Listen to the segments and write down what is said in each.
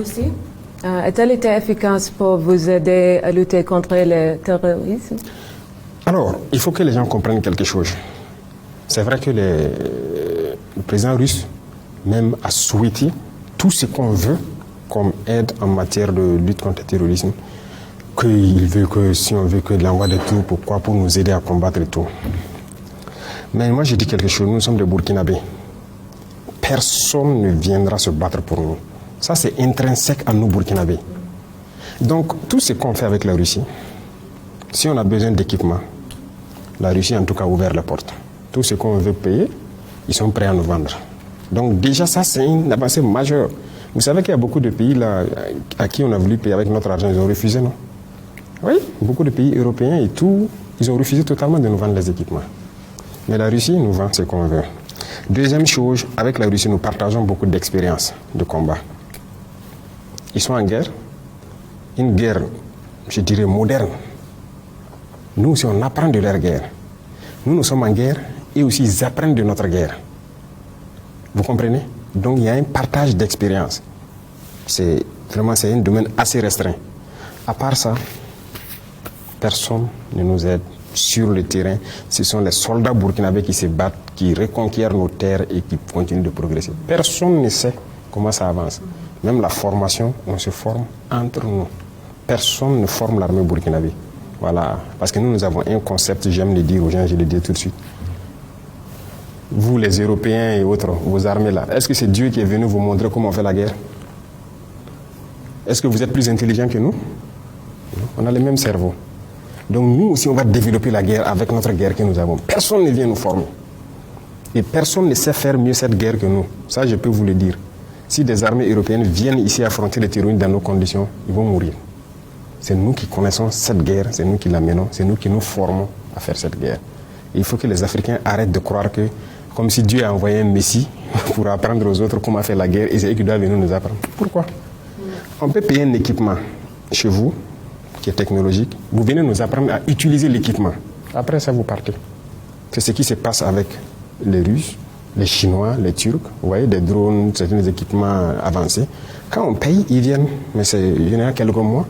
Russie a-t-elle été efficace pour vous aider à lutter contre le terrorisme? Alors, il faut que les gens comprennent quelque chose. C'est vrai que le président russe même a souhaité tout ce qu'on veut comme aide en matière de lutte contre le terrorisme. Qu'il veut que, si on veut que l'envoi de troupes, pourquoi? Pour nous aider à combattre et tout. Mais moi, je dis quelque chose, nous sommes des Burkinabés. Personne ne viendra se battre pour nous. Ça, c'est intrinsèque à nous, Burkinabés. Donc, tout ce qu'on fait avec la Russie, si on a besoin d'équipement, la Russie, en tout cas, a ouvert la porte. Tout ce qu'on veut payer, ils sont prêts à nous vendre. Donc, déjà, ça, c'est une avancée majeure. Vous savez qu'il y a beaucoup de pays là, à qui on a voulu payer avec notre argent, ils ont refusé, non? Oui, beaucoup de pays européens et tout, ils ont refusé totalement de nous vendre les équipements. Mais la Russie nous vend ce qu'on veut. Deuxième chose, avec la Russie, nous partageons beaucoup d'expériences de combat. Ils sont en guerre, une guerre, je dirais, moderne. Nous aussi, on apprend de leur guerre. Nous sommes en guerre et aussi ils apprennent de notre guerre. Vous comprenez? Donc, il y a un partage d'expérience. C'est un domaine assez restreint. À part ça, personne ne nous aide sur le terrain. Ce sont les soldats burkinabés qui se battent, qui reconquièrent nos terres et qui continuent de progresser. Personne ne sait comment ça avance. Même la formation, on se forme entre nous. Personne ne forme l'armée burkinabé. Voilà. Parce que nous avons un concept, j'aime le dire aux gens, je le dis tout de suite. Vous, les Européens et autres, vos armées là, est-ce que c'est Dieu qui est venu vous montrer comment on fait la guerre? Est-ce que vous êtes plus intelligents que nous? On a le même cerveau. Donc nous aussi, on va développer la guerre avec notre guerre que nous avons. Personne ne vient nous former. Et personne ne sait faire mieux cette guerre que nous. Ça, je peux vous le dire. Si des armées européennes viennent ici affronter les terroristes dans nos conditions, ils vont mourir. C'est nous qui connaissons cette guerre, c'est nous qui la menons, c'est nous qui nous formons à faire cette guerre. Et il faut que les Africains arrêtent de croire que, comme si Dieu a envoyé un Messie pour apprendre aux autres comment faire la guerre, et c'est eux qui doivent venir nous apprendre. Pourquoi? On peut payer un équipement chez vous, qui est technologique, vous venez nous apprendre à utiliser l'équipement. Après ça, vous partez. C'est ce qui se passe avec les Russes, les Chinois, les Turcs, vous voyez, des drones, certains équipements avancés. Quand on paye, ils viennent, mais il y en a quelques mois,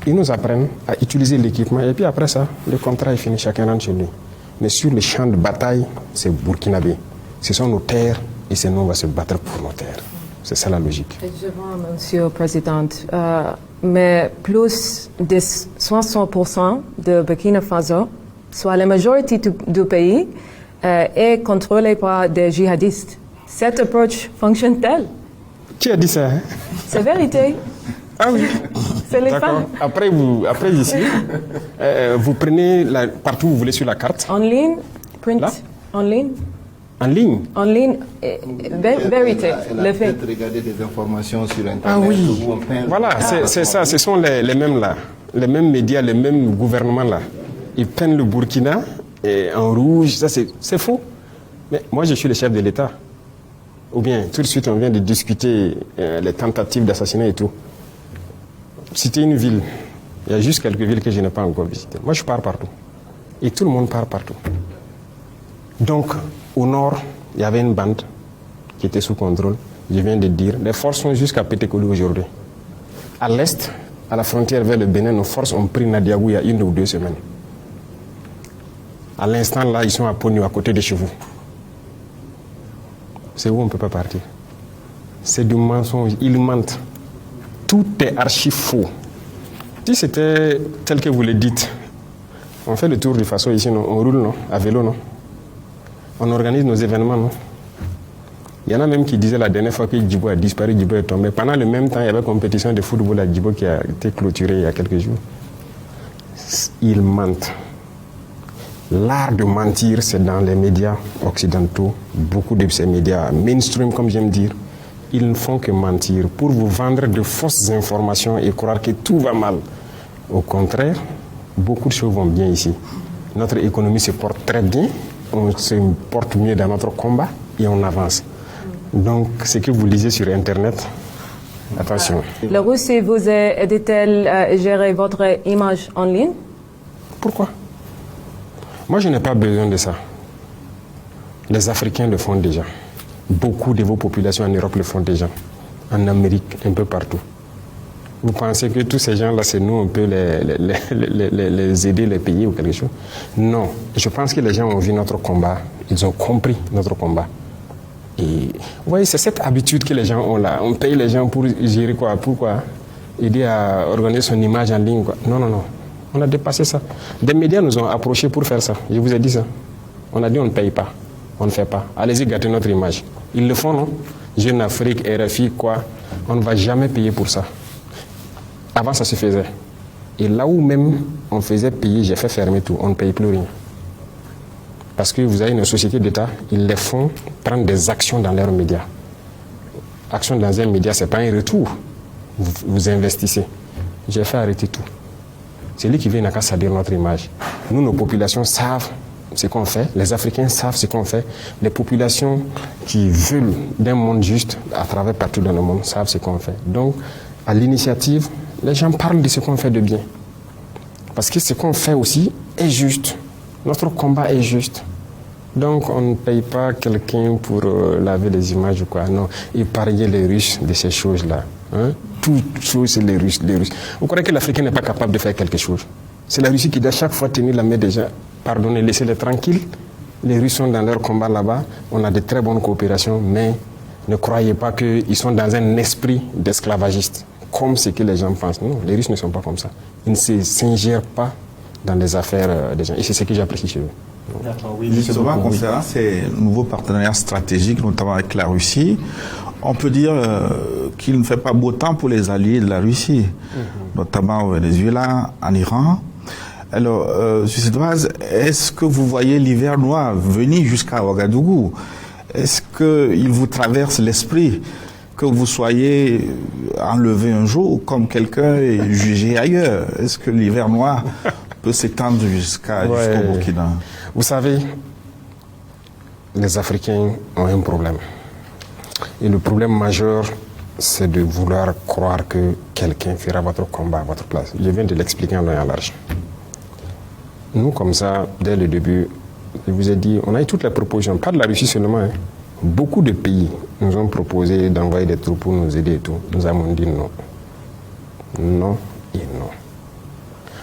ils nous apprennent à utiliser l'équipement, et puis après ça, le contrat est fini, chacun rentre chez lui. Mais sur le champ de bataille, c'est burkinabé. Ce sont nos terres, et c'est nous, on va se battre pour nos terres. C'est ça la logique. Je vois, Monsieur le Président, mais plus de 60% de Burkina Faso, soit la majorité du pays, est contrôlée par des djihadistes. Cette approche fonctionne-t-elle? Qui a dit ça? C'est vérité. Ah oui. C'est les femmes. Après ici, vous prenez partout où vous voulez sur la carte. En ligne, print, là? En ligne. En ligne? En ligne, vérité. Le fait. Regarder des informations sur Internet. Ah oui. Voilà, c'est ça. Ce sont les mêmes là. Les mêmes médias, les mêmes gouvernements là. Ils prennent le Burkina en rouge. Ça, c'est faux. Mais moi, je suis le chef de l'État. Ou bien, tout de suite, on vient de discuter les tentatives d'assassinat et tout. Citer une ville. Il y a juste quelques villes que je n'ai pas encore visitées. Moi, je pars partout. Et tout le monde part partout. Donc, au nord, il y avait une bande qui était sous contrôle. Je viens de dire, les forces sont jusqu'à Pétékoulou aujourd'hui. À l'est, à la frontière vers le Bénin, nos forces ont pris Nadiagou il y a 1 ou 2 semaines. À l'instant, là, ils sont à Pognou, à côté de chez vous. C'est où on ne peut pas partir. C'est du mensonge. Ils mentent. Tout est archi faux. Si c'était tel que vous le dites, on fait le tour du Faso ici, non? On roule, non? À vélo, non? On organise nos événements, non? Il y en a même qui disaient la dernière fois que Djibo a disparu, Djibo est tombé. Pendant le même temps, il y avait une compétition de football à Djibo qui a été clôturée il y a quelques jours. Ils mentent. L'art de mentir, c'est dans les médias occidentaux. Beaucoup de ces médias mainstream, comme j'aime dire, ils ne font que mentir pour vous vendre de fausses informations et croire que tout va mal. Au contraire, beaucoup de choses vont bien ici. Notre économie se porte très bien, on se porte mieux dans notre combat et on avance. Donc, ce que vous lisez sur Internet, attention. La Russie vous aide-t-elle à gérer votre image en ligne? Pourquoi? Moi, je n'ai pas besoin de ça. Les Africains le font déjà. Beaucoup de vos populations en Europe le font déjà. En Amérique, un peu partout. Vous pensez que tous ces gens-là, c'est nous, on peut les aider, les payer ou quelque chose? Non. Je pense que les gens ont vu notre combat. Ils ont compris notre combat. Et vous voyez, c'est cette habitude que les gens ont là. On paye les gens pour gérer quoi? Pourquoi? Aider à organiser son image en ligne, quoi. Non, non, non. On a dépassé ça. Des médias nous ont approchés pour faire ça. Je vous ai dit ça. On a dit on ne paye pas. On ne fait pas. Allez-y gâter notre image. Ils le font, non? Jeune Afrique, RFI, quoi. On ne va jamais payer pour ça. Avant, ça se faisait. Et là où même on faisait payer, j'ai fait fermer tout. On ne paye plus rien. Parce que vous avez une société d'État, ils les font prendre des actions dans leurs médias. Action dans un média, ce n'est pas un retour. Vous investissez. J'ai fait arrêter tout. C'est lui qui vient à salir notre image. Nous, nos populations savent ce qu'on fait. Les Africains savent ce qu'on fait. Les populations qui veulent d'un monde juste à travers partout dans le monde savent ce qu'on fait. Donc, à l'initiative, les gens parlent de ce qu'on fait de bien. Parce que ce qu'on fait aussi est juste. Notre combat est juste. Donc, on ne paye pas quelqu'un pour laver les images ou quoi. Non, épargner les Russes de ces choses-là. Hein? Toutes choses, c'est les Russes. Vous croyez que l'Africain n'est pas capable de faire quelque chose? C'est la Russie qui doit chaque fois tenir la main des gens. Pardonnez, laissez-les tranquilles. Les Russes sont dans leur combat là-bas. On a de très bonnes coopérations, mais ne croyez pas qu'ils sont dans un esprit d'esclavagiste, comme ce que les gens pensent. Non, les Russes ne sont pas comme ça. Ils ne s'ingèrent pas dans les affaires des gens. Et c'est ce que j'apprécie chez eux. Oui, justement, concernant ces nouveaux partenariats stratégiques, notamment avec la Russie, on peut dire qu'il ne fait pas beau temps pour les alliés de la Russie, notamment au Venezuela, en Iran. Alors, sur cette base, est-ce que vous voyez l'hiver noir venir jusqu'à Ouagadougou? Est-ce qu'il vous traverse l'esprit que vous soyez enlevé un jour comme quelqu'un et jugé ailleurs? Est-ce que l'hiver noir peut s'étendre jusqu'au Burkina? Vous savez, les Africains ont un problème. Et le problème majeur, c'est de vouloir croire que quelqu'un fera votre combat à votre place. Je viens de l'expliquer en long et en large. Nous, comme ça, dès le début, je vous ai dit, on a eu toutes les propositions, pas de la Russie seulement. Hein. Beaucoup de pays nous ont proposé d'envoyer des troupes pour nous aider et tout. Nous avons dit non. Non et non.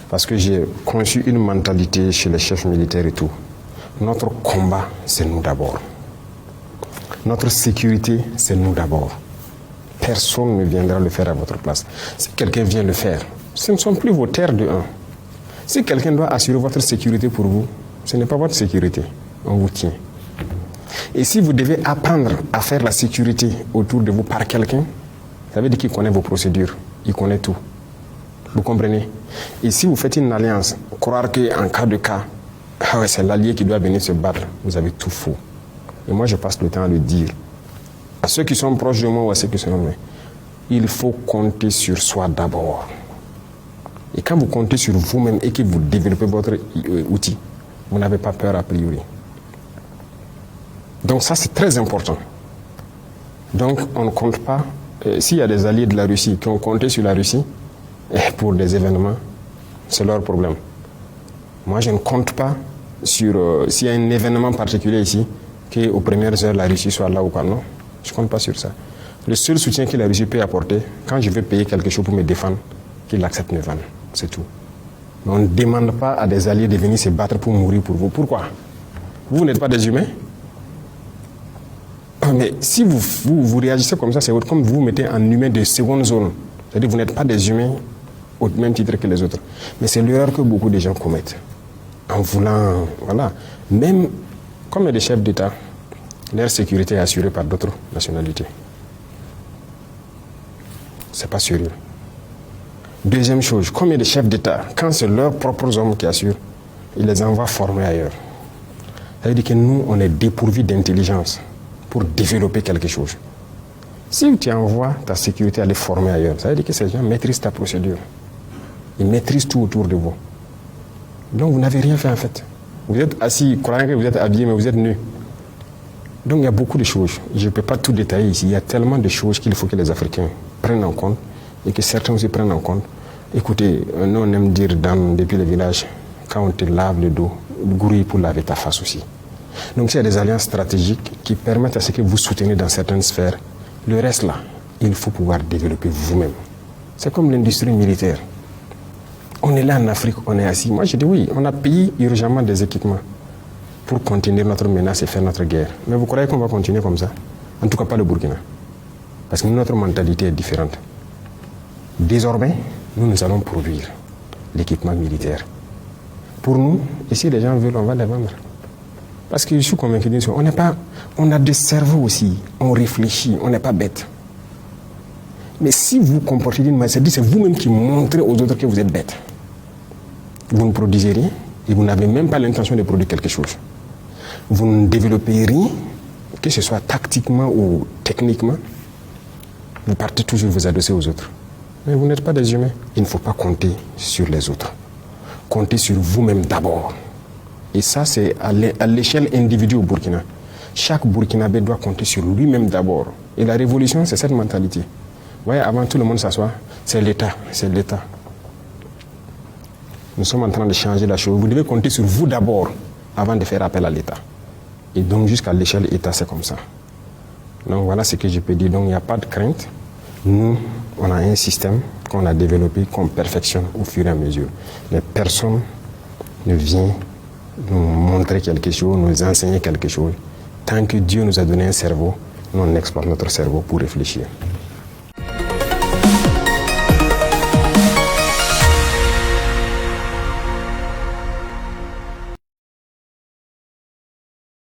Parce que j'ai conçu une mentalité chez les chefs militaires et tout. Notre combat, c'est nous d'abord. Notre sécurité, c'est nous d'abord. Personne ne viendra le faire à votre place. Si quelqu'un vient le faire, ce ne sont plus vos terres de un. Si quelqu'un doit assurer votre sécurité pour vous, ce n'est pas votre sécurité. On vous tient. Et si vous devez apprendre à faire la sécurité autour de vous par quelqu'un, ça veut dire qu'il connaît vos procédures, il connaît tout. Vous comprenez? Et si vous faites une alliance, croire qu'en cas de cas, c'est l'allié qui doit venir se battre, vous avez tout faux. Et moi, je passe le temps à le dire. À ceux qui sont proches de moi ou à ceux qui sont loin, il faut compter sur soi d'abord. Et quand vous comptez sur vous-même et que vous développez votre outil, vous n'avez pas peur a priori. Donc ça, c'est très important. Donc on ne compte pas. S'il y a des alliés de la Russie qui ont compté sur la Russie pour des événements, c'est leur problème. Moi, je ne compte pas sur s'il y a un événement particulier ici, qu'aux premières heures, la Russie soit là ou quoi. Non, je ne compte pas sur ça. Le seul soutien que la Russie peut apporter, quand je veux payer quelque chose pour me défendre, qu'il accepte mes vannes. C'est tout. Mais on ne demande pas à des alliés de venir se battre pour mourir pour vous. Pourquoi? Vous n'êtes pas des humains? Mais si vous réagissez comme ça, c'est comme vous vous mettez en humain de seconde zone. C'est-à-dire que vous n'êtes pas des humains au même titre que les autres. Mais c'est l'erreur que beaucoup de gens commettent. En voulant, voilà. Même comme il y a des chefs d'État, leur sécurité est assurée par d'autres nationalités. C'est pas sérieux. Deuxième chose, comme il y a des chefs d'État, quand c'est leurs propres hommes qui assurent, ils les envoient former ailleurs. Ça veut dire que nous, on est dépourvus d'intelligence pour développer quelque chose. Si tu envoies ta sécurité aller former ailleurs, ça veut dire que ces gens maîtrisent ta procédure. Ils maîtrisent tout autour de vous. Donc vous n'avez rien fait en fait. Vous êtes assis, croyant que vous êtes habillé, mais vous êtes nu. Donc il y a beaucoup de choses. Je ne peux pas tout détailler ici. Il y a tellement de choses qu'il faut que les Africains prennent en compte et que certains aussi prennent en compte. Écoutez, nous on aime dire depuis le village, quand on te lave le dos, grouille pour laver ta face aussi. Donc il y a des alliances stratégiques qui permettent à ce que vous soutenez dans certaines sphères. Le reste là, il faut pouvoir développer vous-même. C'est comme l'industrie militaire. On est là en Afrique, on est assis. Moi, je dis oui, on a payé urgemment des équipements pour contenir notre menace et faire notre guerre. Mais vous croyez qu'on va continuer comme ça? En tout cas, pas le Burkina. Parce que notre mentalité est différente. Désormais, nous allons produire l'équipement militaire. Pour nous, et si les gens veulent, on va les vendre. Parce que je suis convaincu d'une chose, on a des cerveaux aussi, on réfléchit, on n'est pas bête. Mais si vous comportez d'une manière, c'est vous-même qui montrez aux autres que vous êtes bête. Vous ne produisez rien et vous n'avez même pas l'intention de produire quelque chose. Vous ne développez rien, que ce soit tactiquement ou techniquement, vous partez toujours vous adresser aux autres. Mais vous n'êtes pas des humains. Il ne faut pas compter sur les autres. Comptez sur vous-même d'abord. Et ça, c'est à l'échelle individuelle au Burkina. Chaque Burkinabé doit compter sur lui-même d'abord. Et la révolution, c'est cette mentalité. Vous voyez, avant tout le monde s'assoit, c'est l'État, c'est l'État. Nous sommes en train de changer la chose. Vous devez compter sur vous d'abord avant de faire appel à l'État. Et donc, jusqu'à l'échelle État, c'est comme ça. Donc, voilà ce que je peux dire. Donc, il n'y a pas de crainte. Nous, on a un système qu'on a développé, qu'on perfectionne au fur et à mesure. Mais personne ne vient nous montrer quelque chose, nous enseigner quelque chose. Tant que Dieu nous a donné un cerveau, nous on exploite notre cerveau pour réfléchir.